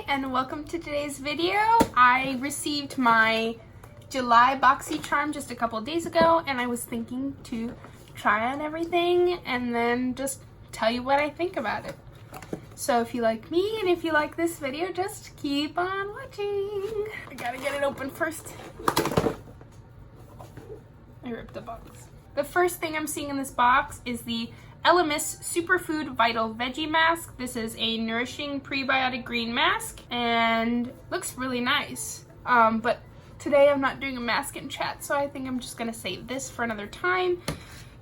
and welcome to today's video. I received my July Boxycharm just a couple days ago and I was thinking to try on everything and then just tell you what I think about it. So if you like me and if you like this video, just keep on watching. I gotta get it open first. I ripped the box. The first thing I'm seeing in this box is the Elemis Superfood Vital Veggie Mask. This is a nourishing prebiotic green mask and looks really nice. But today I'm not doing a mask and chat, so I think I'm just gonna save this for another time.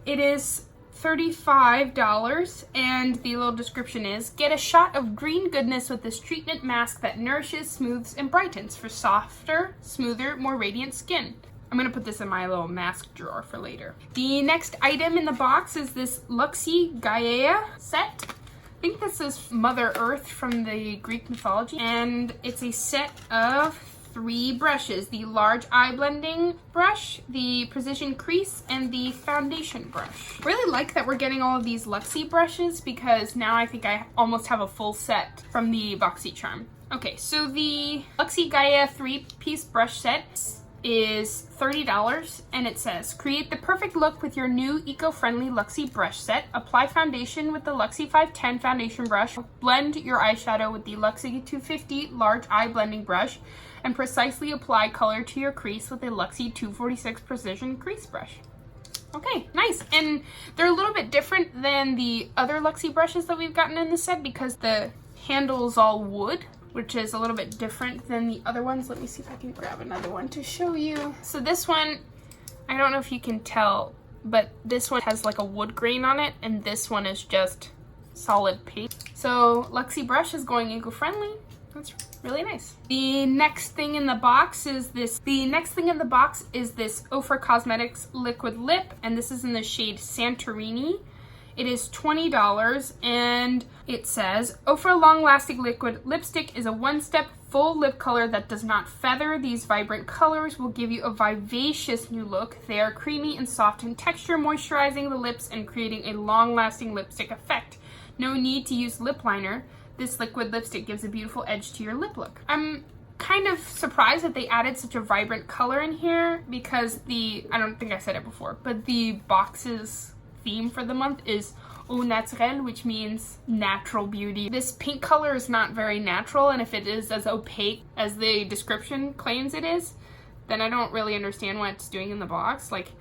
It is $35 and the little description is, get a shot of green goodness with this treatment mask that nourishes, smooths, and brightens for softer, smoother, more radiant skin. I'm gonna put this in my little mask drawer for later. The next item in the box is this Luxie Gaea set. I think this is Mother Earth from the Greek mythology. And it's a set of 3 brushes. The large eye blending brush, the precision crease, and the foundation brush. Really like that we're getting all of these Luxie brushes because now I think I almost have a full set from the Boxycharm. Okay, so the Luxie Gaea 3-piece brush set is $30 and it says, create the perfect look with your new eco-friendly Luxie brush set. Apply foundation with the Luxie 510 foundation brush. Blend your eyeshadow with the Luxie 250 large eye blending brush and precisely apply color to your crease with the Luxie 246 precision crease brush. Okay, nice. And they're a little bit different than the other Luxie brushes that we've gotten in the set because the handle is all wood, which is a little bit different than the other ones. Let me see if I can grab another one to show you. So this one, I don't know if you can tell, but this one has like a wood grain on it, and this one is just solid paste. So Luxie brush is going eco-friendly. That's really nice. The next thing in the box is this. OFRA Cosmetics liquid lip, and this is in the shade Santorini. It is $20 and it says, OFRA long-lasting liquid lipstick is a one-step full lip color that does not feather. These vibrant colors will give you a vivacious new look. They are creamy and soft in texture, moisturizing the lips and creating a long-lasting lipstick effect. No need to use lip liner. This liquid lipstick gives a beautiful edge to your lip look. I'm kind of surprised that they added such a vibrant color in here because I don't think I said it before, but the box's theme for the month is au naturel, which means natural beauty. This pink color is not very natural, and if it is as opaque as the description claims it is, then I don't really understand what it's doing in the box. Like,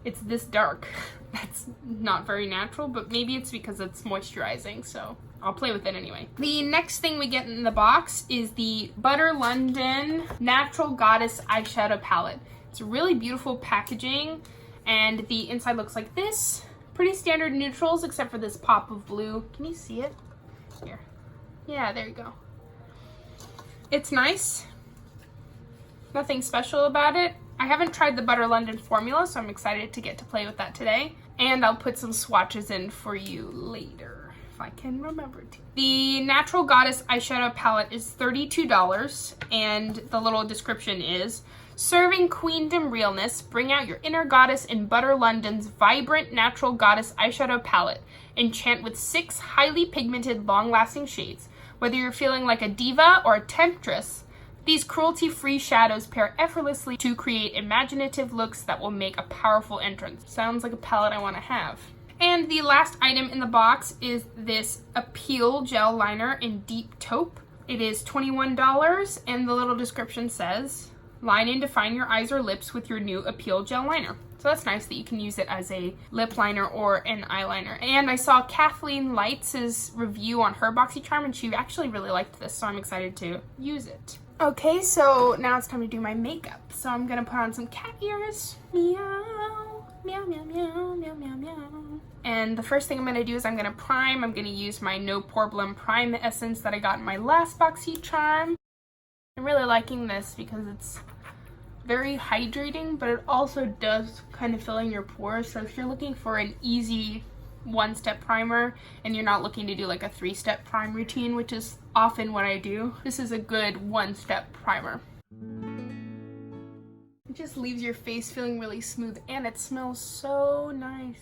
it's this dark. That's not very natural, but maybe it's because it's moisturizing, so I'll play with it anyway. The next thing we get in the box is the Butter London Natural Goddess Eyeshadow Palette. It's really beautiful packaging, and the inside looks like this. Pretty standard neutrals except for this pop of blue. Can you see it? Here. Yeah, there you go. It's nice. Nothing special about it. I haven't tried the Butter London formula, so I'm excited to get to play with that today. And I'll put some swatches in for you later, if I can remember to. The Natural Goddess Eyeshadow Palette is $32, and the little description is, serving queendom realness, bring out your inner goddess in Butter London's vibrant Natural Goddess Eyeshadow Palette. Enchant with 6 highly pigmented, long-lasting shades. Whether you're feeling like a diva or a temptress, these cruelty-free shadows pair effortlessly to create imaginative looks that will make a powerful entrance. Sounds like a palette I want to have. And the last item in the box is this Appeal Gel Liner in Deep Taupe. It is $21, and the little description says, line and define your eyes or lips with your new Appeal Gel Liner. So that's nice that you can use it as a lip liner or an eyeliner. And I saw Kathleen Lights' review on her Boxycharm, and she actually really liked this, so I'm excited to use it. Okay, so now it's time to do my makeup. So I'm gonna put on some cat ears. Meow, meow, meow, meow, meow, meow, meow. And the first thing I'm gonna do is I'm gonna prime. I'm gonna use my No Poreblem Prime Essence that I got in my last Boxycharm. I'm really liking this because it's very hydrating, but it also does kind of fill in your pores. So if you're looking for an easy one-step primer and you're not looking to do like a 3-step prime routine, which is often what I do, this is a good one-step primer. It just leaves your face feeling really smooth and it smells so nice.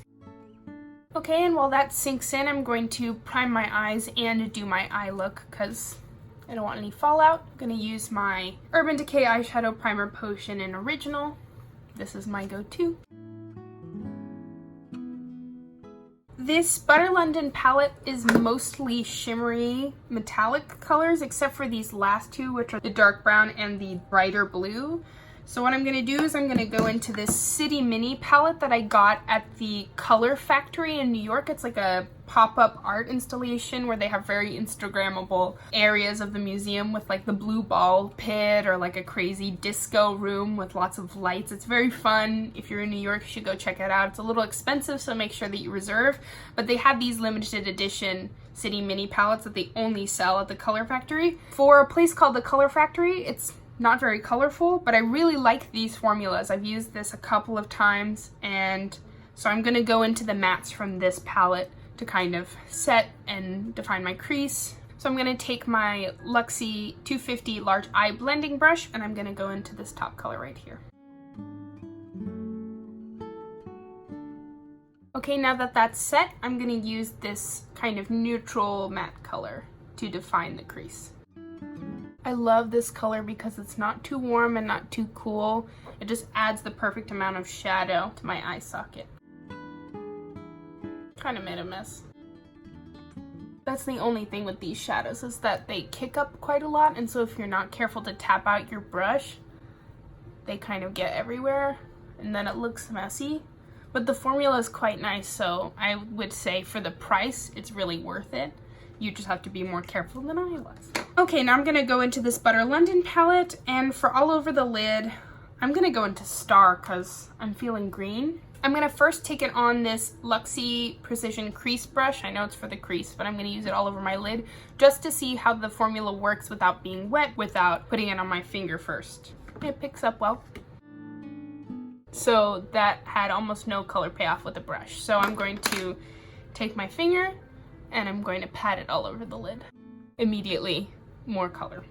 Okay, and while that sinks in, I'm going to prime my eyes and do my eye look because I don't want any fallout. I'm gonna use my Urban Decay Eyeshadow Primer Potion in Original. This is my go-to. This Butter London palette is mostly shimmery metallic colors, except for these last two, which are the dark brown and the brighter blue. So what I'm going to do is I'm going to go into this City Mini palette that I got at the Color Factory in New York. It's like a pop-up art installation where they have very Instagrammable areas of the museum with like the blue ball pit or like a crazy disco room with lots of lights. It's very fun. If you're in New York, you should go check it out. It's a little expensive, so make sure that you reserve. But they have these limited edition City Mini palettes that they only sell at the Color Factory. For a place called the Color Factory, it's not very colorful, but I really like these formulas. I've used this a couple of times, and so I'm going to go into the mattes from this palette to kind of set and define my crease. So I'm going to take my Luxie 250 large eye blending brush, and I'm going to go into this top color right here. Okay, now that that's set, I'm going to use this kind of neutral matte color to define the crease. I love this color because it's not too warm and not too cool. It just adds the perfect amount of shadow to my eye socket. Kind of made a mess. That's the only thing with these shadows, is that they kick up quite a lot, and so if you're not careful to tap out your brush, they kind of get everywhere and then it looks messy. But the formula is quite nice, so I would say for the price, it's really worth it. You just have to be more careful than I was. Okay, now I'm gonna go into this Butter London palette, and for all over the lid, I'm gonna go into Star because I'm feeling green. I'm gonna first take it on this Luxie Precision Crease Brush. I know it's for the crease, but I'm gonna use it all over my lid just to see how the formula works without being wet, without putting it on my finger first. It picks up well. So that had almost no color payoff with the brush. So I'm going to take my finger and I'm going to pat it all over the lid. Immediately, more color.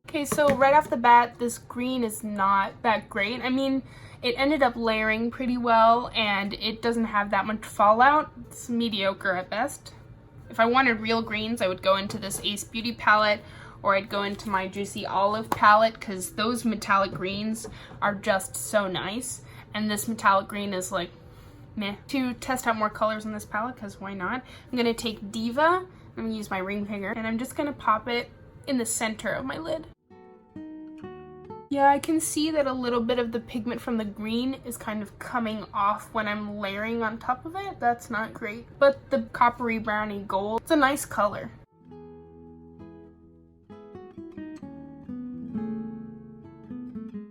Okay, so right off the bat, this green is not that great. I mean, it ended up layering pretty well and it doesn't have that much fallout. It's mediocre at best. If I wanted real greens, I would go into this Ace Beauty palette, or I'd go into my Juicy Olive palette, because those metallic greens are just so nice. And this metallic green is like, meh. To test out more colors in this palette, because why not? I'm going to take Diva, I'm going to use my ring finger, and I'm just going to pop it in the center of my lid. Yeah, I can see that a little bit of the pigment from the green is kind of coming off when I'm layering on top of it. That's not great. But the coppery browny gold, it's a nice color.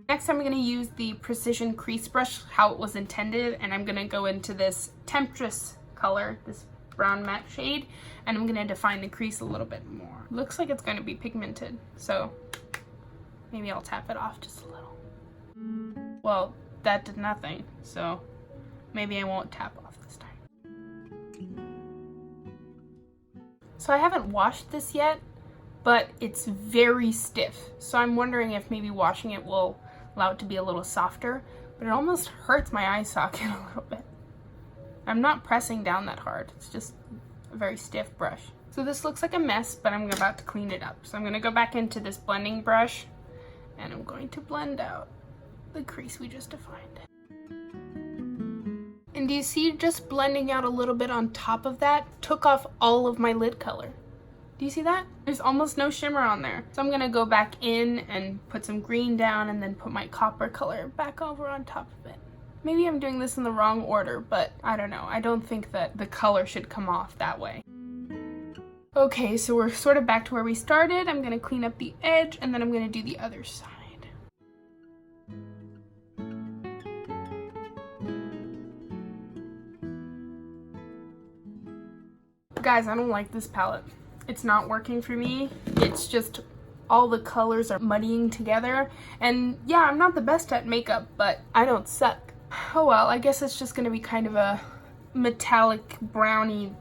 Next, I'm going to use the Precision Crease Brush, how it was intended, and I'm going to go into this Temptress color, this brown matte shade, and I'm going to define the crease a little bit more. Looks like it's going to be pigmented, so maybe I'll tap it off just a little. Well, that did nothing, so maybe I won't tap off this time. So I haven't washed this yet, but it's very stiff, so I'm wondering if maybe washing it will allow it to be a little softer, but it almost hurts my eye socket a little bit. I'm not pressing down that hard, it's just a very stiff brush. So this looks like a mess, but I'm about to clean it up. So I'm gonna go back into this blending brush, and I'm going to blend out the crease we just defined. And do you see, just blending out a little bit on top of that took off all of my lid color. Do you see that? There's almost no shimmer on there. So I'm gonna go back in and put some green down and then put my copper color back over on top of it. Maybe I'm doing this in the wrong order, but I don't know. I don't think that the color should come off that way. Okay, so we're sort of back to where we started. I'm gonna clean up the edge and then I'm gonna do the other side. Guys, I don't like this palette. It's not working for me. It's just all the colors are muddying together. And yeah, I'm not the best at makeup, but I don't suck. Oh well, I guess it's just gonna be kind of a metallic, browny,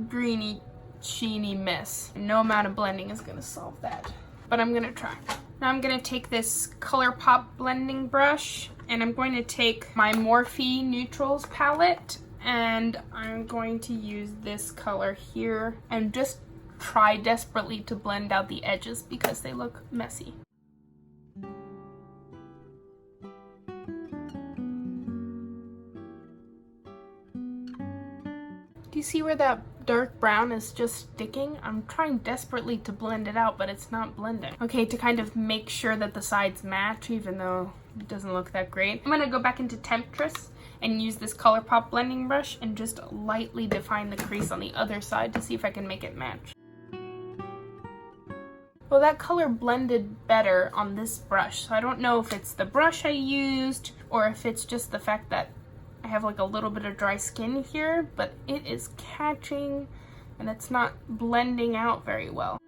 greeny, sheeny mess. No amount of blending is gonna solve that, but I'm gonna try. Now I'm gonna take this ColourPop blending brush and I'm going to take my Morphe Neutrals palette and I'm going to use this color here and just try desperately to blend out the edges because they look messy. Do you see where that dark brown is just sticking? I'm trying desperately to blend it out, but it's not blending. Okay, to kind of make sure that the sides match, even though it doesn't look that great, I'm gonna go back into Temptress and use this ColourPop blending brush and just lightly define the crease on the other side to see if I can make it match. Well, that color blended better on this brush, so I don't know if it's the brush I used or if it's just the fact that I have like a little bit of dry skin here, but it is catching and it's not blending out very well.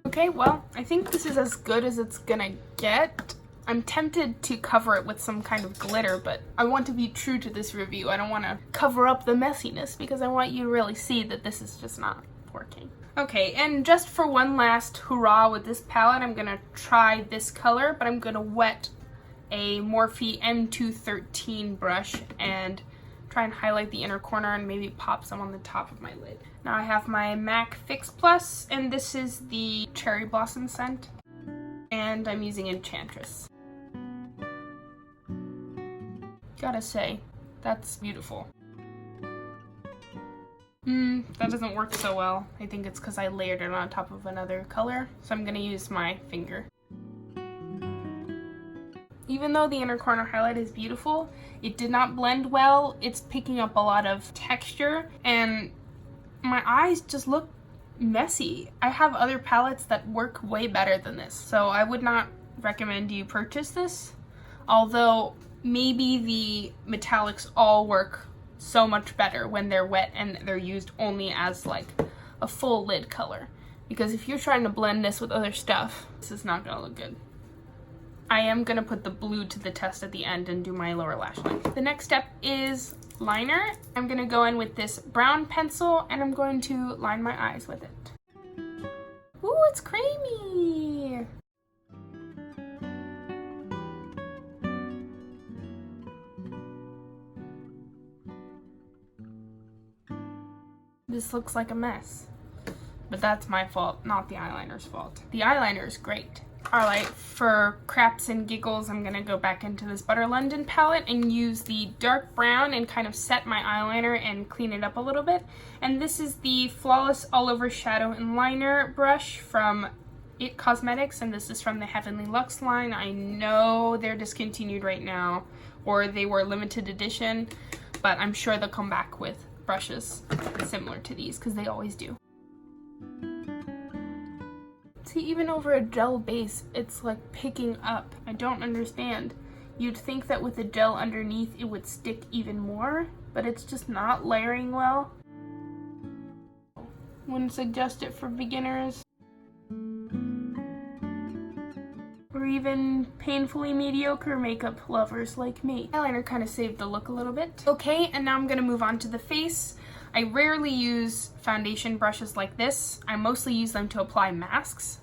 Okay, well, I think this is as good as it's gonna get. I'm tempted to cover it with some kind of glitter, but I want to be true to this review. I don't want to cover up the messiness because I want you to really see that this is just not working. Okay, and just for one last hurrah with this palette, I'm gonna try this color, but I'm gonna wet a Morphe M213 brush and try and highlight the inner corner and maybe pop some on the top of my lid. Now I have my MAC Fix Plus, and this is the Cherry Blossom scent, and I'm using Enchantress. Gotta say, that's beautiful. That doesn't work so well. I think it's because I layered it on top of another color, so I'm gonna use my finger. Even though the inner corner highlight is beautiful, it did not blend well. It's picking up a lot of texture, and my eyes just look messy. I have other palettes that work way better than this, so I would not recommend you purchase this. Although, maybe the metallics all work so much better when they're wet and they're used only as like a full lid color. Because if you're trying to blend this with other stuff, this is not gonna look good. I am gonna put the blue to the test at the end and do my lower lash line. The next step is liner. I'm gonna go in with this brown pencil and I'm going to line my eyes with it. Ooh, it's creamy! This looks like a mess, but that's my fault, not the eyeliner's fault. The eyeliner is great. Alright, for craps and giggles, I'm gonna go back into this Butter London palette and use the dark brown and kind of set my eyeliner and clean it up a little bit. And this is the Flawless All Over Shadow and Liner brush from It Cosmetics, and this is from the Heavenly Luxe line. I know they're discontinued right now, or they were limited edition, but I'm sure they'll come back with brushes similar to these, because they always do. See, even over a gel base, it's like picking up. I don't understand. You'd think that with the gel underneath it would stick even more, but it's just not layering well. Wouldn't suggest it for beginners. Or even painfully mediocre makeup lovers like me. Eyeliner kind of saved the look a little bit. Okay, and now I'm gonna move on to the face. I rarely use foundation brushes like this. I mostly use them to apply masks,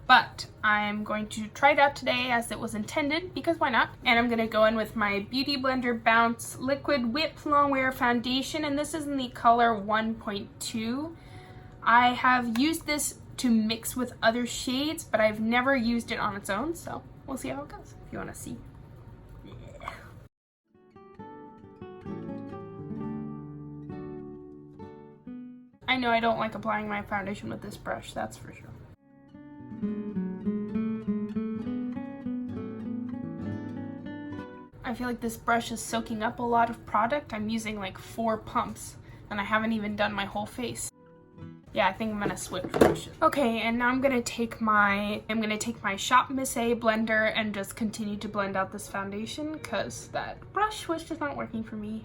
but I'm going to try it out today as it was intended, because why not? And I'm gonna go in with my Beauty Blender Bounce Liquid Whip Longwear Foundation, and this is in the color 1.2. I have used this to mix with other shades, but I've never used it on its own, so we'll see how it goes, if you wanna see. Yeah. I know I don't like applying my foundation with this brush, that's for sure. I feel like this brush is soaking up a lot of product. I'm using like 4 pumps, and I haven't even done my whole face. Yeah, I think I'm gonna switch brushes. Okay, and now I'm gonna take my Shop Miss A blender and just continue to blend out this foundation, because that brush was just not working for me.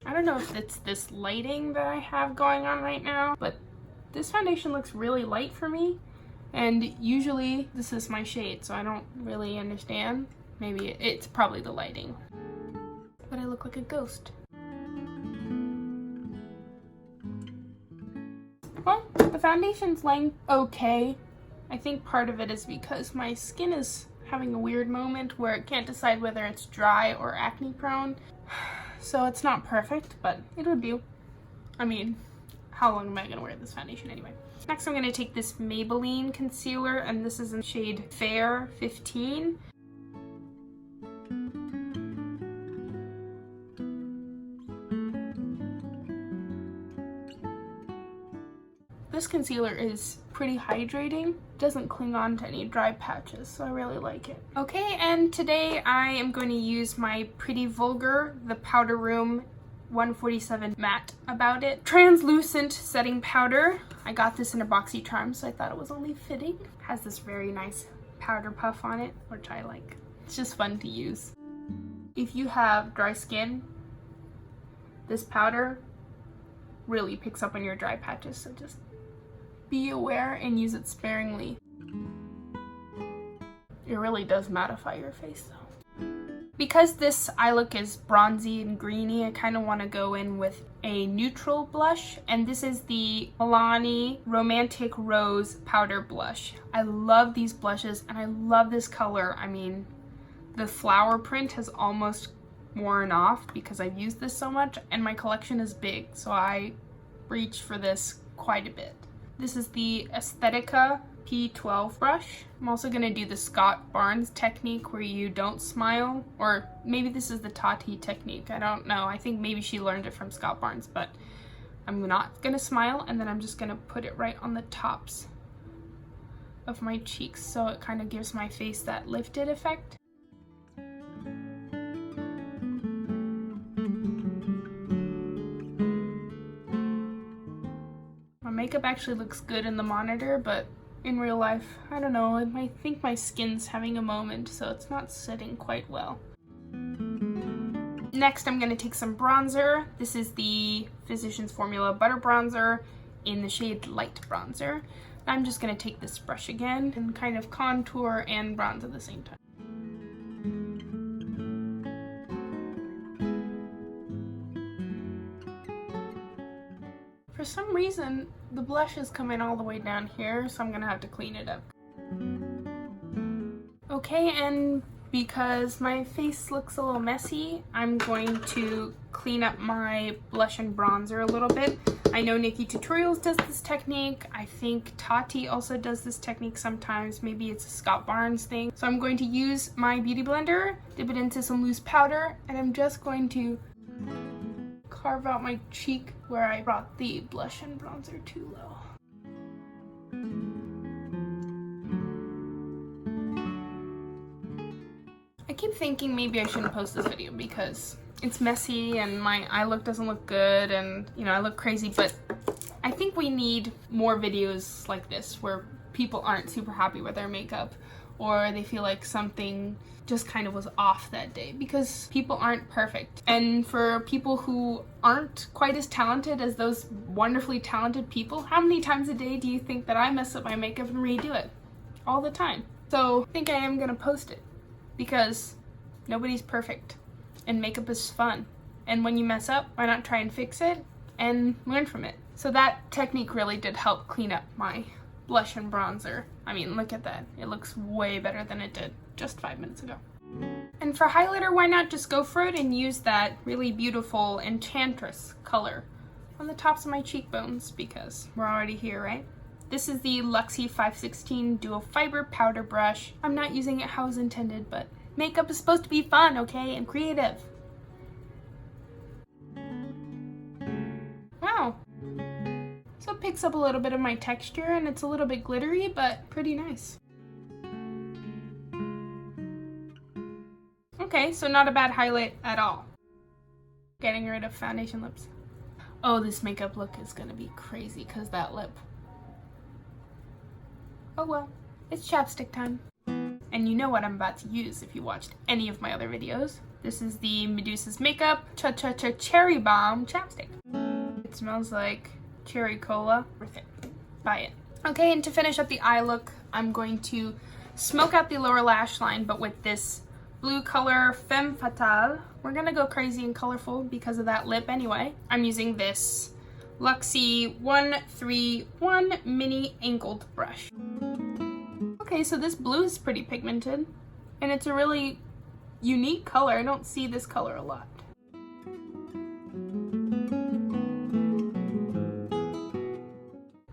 I don't know if it's this lighting that I have going on right now, but this foundation looks really light for me, and usually this is my shade, so I don't really understand. Maybe it's probably the lighting. But I look like a ghost. Well, the foundation's laying okay. I think part of it is because my skin is having a weird moment where it can't decide whether it's dry or acne prone. So it's not perfect, but it would do. I mean, how long am I gonna wear this foundation anyway? Next I'm gonna take this Maybelline concealer, and this is in shade Fair 15. This concealer is pretty hydrating, doesn't cling on to any dry patches, so I really like it. Okay, and today I am going to use my Pretty Vulgar, the Powder Room 147 Matte About It translucent setting powder. I got this in a Boxycharm, so I thought it was only fitting. It has this very nice powder puff on it, which I like. It's just fun to use. If you have dry skin, this powder really picks up on your dry patches, so just be aware and use it sparingly. It really does mattify your face though. Because this eye look is bronzy and greeny, I kind of want to go in with a neutral blush, and this is the Milani Romantic Rose Powder Blush. I love these blushes and I love this color. I mean, the flower print has almost worn off because I've used this so much, and my collection is big, so I reach for this quite a bit. This is the Aesthetica P12 brush. I'm also going to do the Scott Barnes technique where you don't smile, or maybe this is the Tati technique, I don't know. I think maybe she learned it from Scott Barnes, but I'm not going to smile, and then I'm just going to put it right on the tops of my cheeks so it kind of gives my face that lifted effect. Makeup actually looks good in the monitor, but in real life, I don't know, I think my skin's having a moment, so it's not sitting quite well. Next, I'm going to take some bronzer. This is the Physicians Formula Butter Bronzer in the shade Light Bronzer. I'm just going to take this brush again and kind of contour and bronze at the same time. For some reason, the blush is coming all the way down here, so I'm gonna have to clean it up. Okay, and because my face looks a little messy, I'm going to clean up my blush and bronzer a little bit. I know Nikki Tutorials does this technique. I think Tati also does this technique sometimes. Maybe it's a Scott Barnes thing. So I'm going to use my beauty blender, dip it into some loose powder, and I'm just going to carve out my cheek where I brought the blush and bronzer too low. I keep thinking maybe I shouldn't post this video because it's messy and my eye look doesn't look good, and you know, I look crazy, but I think we need more videos like this where people aren't super happy with their makeup or they feel like something just kind of was off that day, because people aren't perfect. And for people who aren't quite as talented as those wonderfully talented people, how many times a day do you think that I mess up my makeup and redo it? All the time. So I think I am gonna post it because nobody's perfect and makeup is fun. And when you mess up, why not try and fix it and learn from it? So that technique really did help clean up my blush and bronzer. I mean, look at that. It looks way better than it did just 5 minutes ago. And for highlighter, why not just go for it and use that really beautiful Enchantress color on the tops of my cheekbones, because we're already here, right? This is the Luxie 516 Dual Fiber Powder Brush. I'm not using it how it was intended, but makeup is supposed to be fun, okay, and creative. Wow. So it picks up a little bit of my texture and it's a little bit glittery, but pretty nice. Okay, so not a bad highlight at all. Getting rid of foundation lips. Oh, this makeup look is gonna be crazy because that lip. Oh well, it's chapstick time. And you know what I'm about to use if you watched any of my other videos. This is the Medusa's Makeup Cha-Cha-Cha Cherry Bomb chapstick. It smells like cherry cola. Worth it. Buy it. Okay, and to finish up the eye look, I'm going to smoke out the lower lash line, but with this blue color Femme Fatale. We're gonna go crazy and colorful because of that lip anyway. I'm using this Luxie 131 mini angled brush. Okay, so this blue is pretty pigmented. And it's a really unique color. I don't see this color a lot.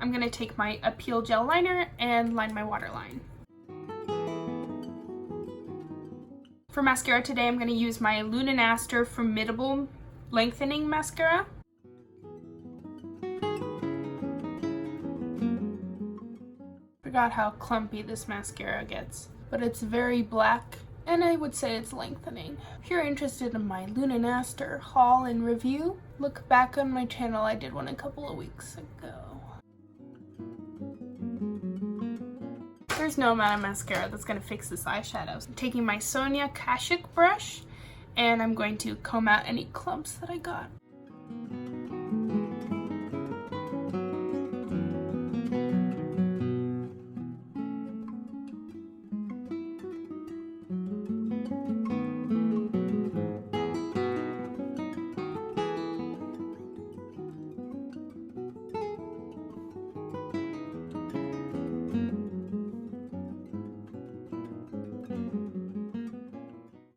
I'm gonna take my Appeal Gel Liner and line my waterline. For mascara today, I'm gonna use my Lune and Aster Formidable Lengthening Mascara. Forgot how clumpy this mascara gets, but it's very black, and I would say it's lengthening. If you're interested in my Lune and Aster haul and review, look back on my channel. I did one a couple of weeks ago. There's no amount of mascara that's gonna fix this eyeshadow. So I'm taking my Sonia Kashuk Brush, and I'm going to comb out any clumps that I got.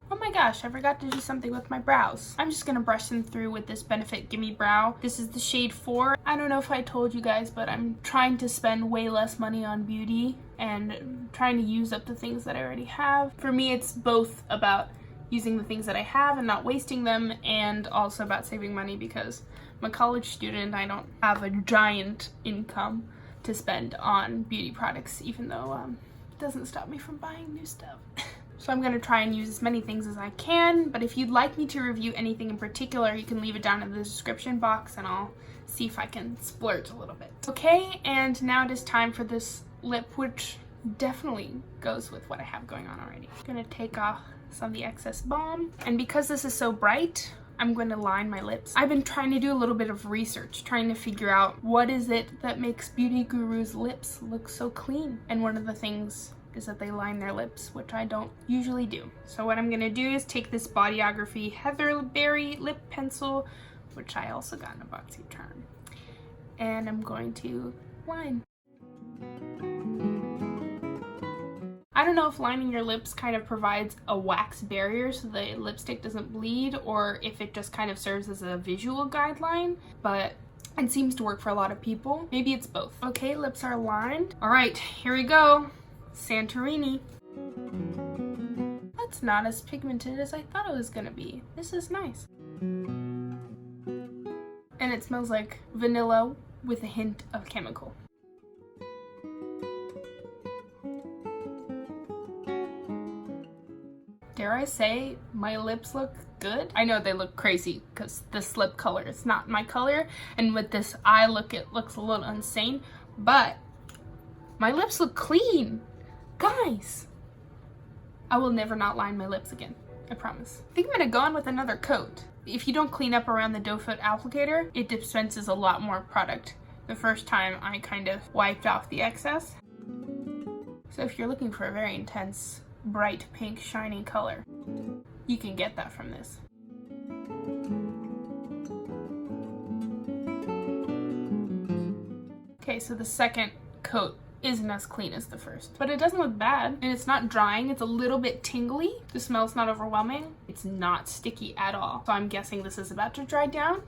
Oh my gosh, I forgot to do something with my brows. I'm just gonna brush them through with this Benefit Gimme Brow. This is the shade 4. I don't know if I told you guys, but I'm trying to spend way less money on beauty and trying to use up the things that I already have. For me, it's both about using the things that I have and not wasting them, and also about saving money because I'm a college student. I don't have a giant income to spend on beauty products, even though it doesn't stop me from buying new stuff. So I'm gonna try and use as many things as I can, but if you'd like me to review anything in particular, you can leave it down in the description box and I'll see if I can splurge a little bit. Okay, and now it is time for this lip, which definitely goes with what I have going on already. I'm gonna take off some of the excess balm, and because this is so bright, I'm going to line my lips. I've been trying to do a little bit of research, trying to figure out what is it that makes beauty gurus' lips look so clean, and one of the things is that they line their lips, which I don't usually do. So what I'm gonna do is take this Bodyography Heatherberry lip pencil, which I also got in a Boxycharm, and I'm going to line. I don't know if lining your lips kind of provides a wax barrier so the lipstick doesn't bleed, or if it just kind of serves as a visual guideline, but it seems to work for a lot of people. Maybe it's both. Okay, lips are lined. All right, here we go. Santorini. That's not as pigmented as I thought it was gonna be. This is nice. And it smells like vanilla with a hint of chemical. Dare I say my lips look good? I know they look crazy because this lip color is not my color, and with this eye look it looks a little insane, but my lips look clean. Guys, I will never not line my lips again. I promise. I think I'm gonna go on with another coat. If you don't clean up around the doe foot applicator, it dispenses a lot more product. The first time I kind of wiped off the excess. So if you're looking for a very intense, bright pink, shiny color, you can get that from this. Okay, so the second coat isn't as clean as the first, but it doesn't look bad, and it's not drying. It's a little bit tingly. The smell's not overwhelming. It's not sticky at all. So I'm guessing this is about to dry down,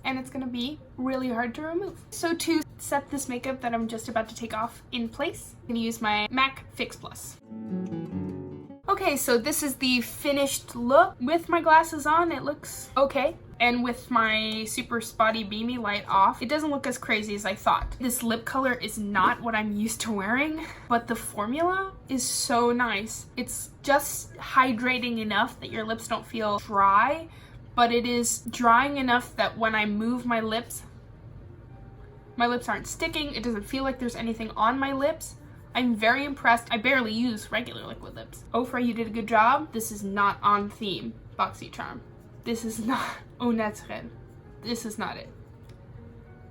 and it's gonna be really hard to remove. So to set this makeup that I'm just about to take off in place, I'm gonna use my MAC Fix Plus. Okay, so this is the finished look. With my glasses on, it looks okay. And with my super spotty beamy light off, it doesn't look as crazy as I thought. This lip color is not what I'm used to wearing, but the formula is so nice. It's just hydrating enough that your lips don't feel dry, but it is drying enough that when I move my lips aren't sticking. It doesn't feel like there's anything on my lips. I'm very impressed. I barely use regular liquid lips. OFRA, you did a good job. This is not on theme, Boxycharm. This is not au naturel. This is not it.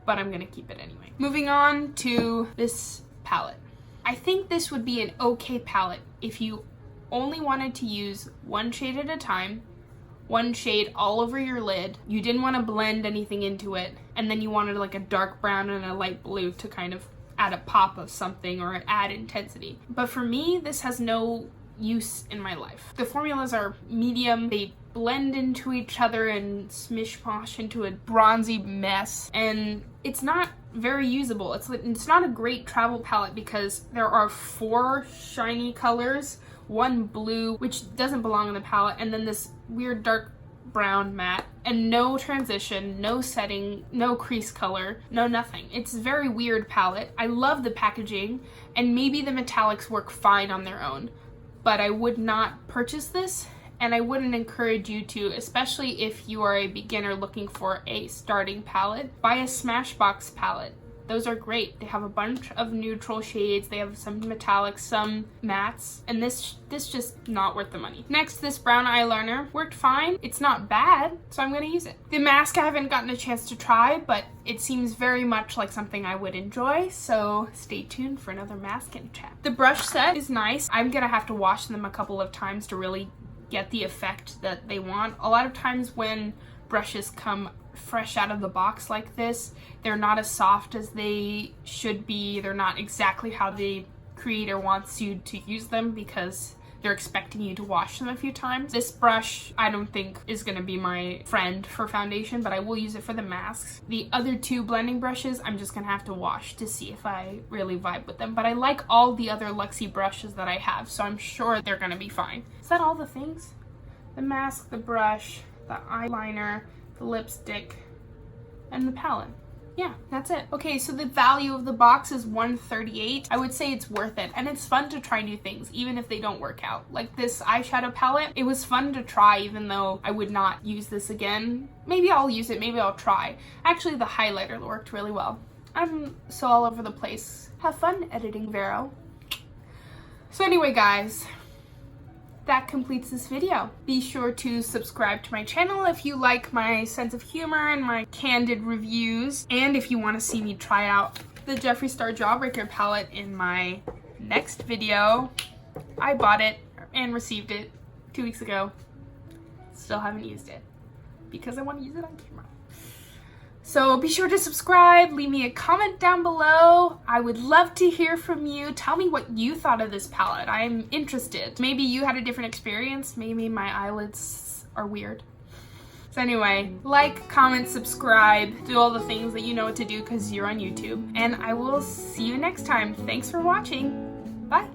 But I'm gonna keep it anyway. Moving on to this palette. I think this would be an okay palette if you only wanted to use one shade at a time, one shade all over your lid. You didn't want to blend anything into it, and then you wanted like a dark brown and a light blue to kind of add a pop of something or add intensity. But for me, this has no use in my life. The formulas are medium, they blend into each other and smish-posh into a bronzy mess, and it's not very usable. It's not a great travel palette because there are 4 shiny colors, 1 blue, which doesn't belong in the palette, and then this weird dark brown matte, and no transition, no setting, no crease color, no nothing. It's a very weird palette. I love the packaging, and maybe the metallics work fine on their own, but I would not purchase this, and I wouldn't encourage you to, especially if you are a beginner looking for a starting palette. Buy a Smashbox palette. Those are great. They have a bunch of neutral shades, they have some metallics, some mattes, and this just not worth the money. Next, this brown eyeliner worked fine. It's not bad, so I'm gonna use it. The mask I haven't gotten a chance to try, but it seems very much like something I would enjoy, so stay tuned for another mask and chat. The brush set is nice. I'm gonna have to wash them a couple of times to really get the effect that they want. A lot of times when brushes come fresh out of the box like this, they're not as soft as they should be. They're not exactly how the creator wants you to use them because they're expecting you to wash them a few times. This brush I don't think is gonna be my friend for foundation, but I will use it for the masks. The other 2 blending brushes I'm just gonna have to wash to see if I really vibe with them, but I like all the other Luxie brushes that I have, so I'm sure they're gonna be fine. Is that all the things? The mask, the brush, the eyeliner, the lipstick, and the palette. Yeah, that's it. Okay, so the value of the box is $138. I would say it's worth it, and it's fun to try new things, even if they don't work out. Like this eyeshadow palette, it was fun to try, even though I would not use this again. Maybe I'll use it, maybe I'll try. Actually, the highlighter worked really well. I'm so all over the place. Have fun editing, Vero. So anyway, guys, that completes this video. Be sure to subscribe to my channel if you like my sense of humor and my candid reviews, and if you want to see me try out the Jeffree Star Jawbreaker palette in my next video. I bought it and received it 2 weeks ago. Still haven't used it because I want to use it on camera. So be sure to subscribe, leave me a comment down below. I would love to hear from you. Tell me what you thought of this palette. I'm interested. Maybe you had a different experience. Maybe my eyelids are weird. So anyway, like, comment, subscribe, do all the things that you know what to do because you're on YouTube. And I will see you next time. Thanks for watching. Bye.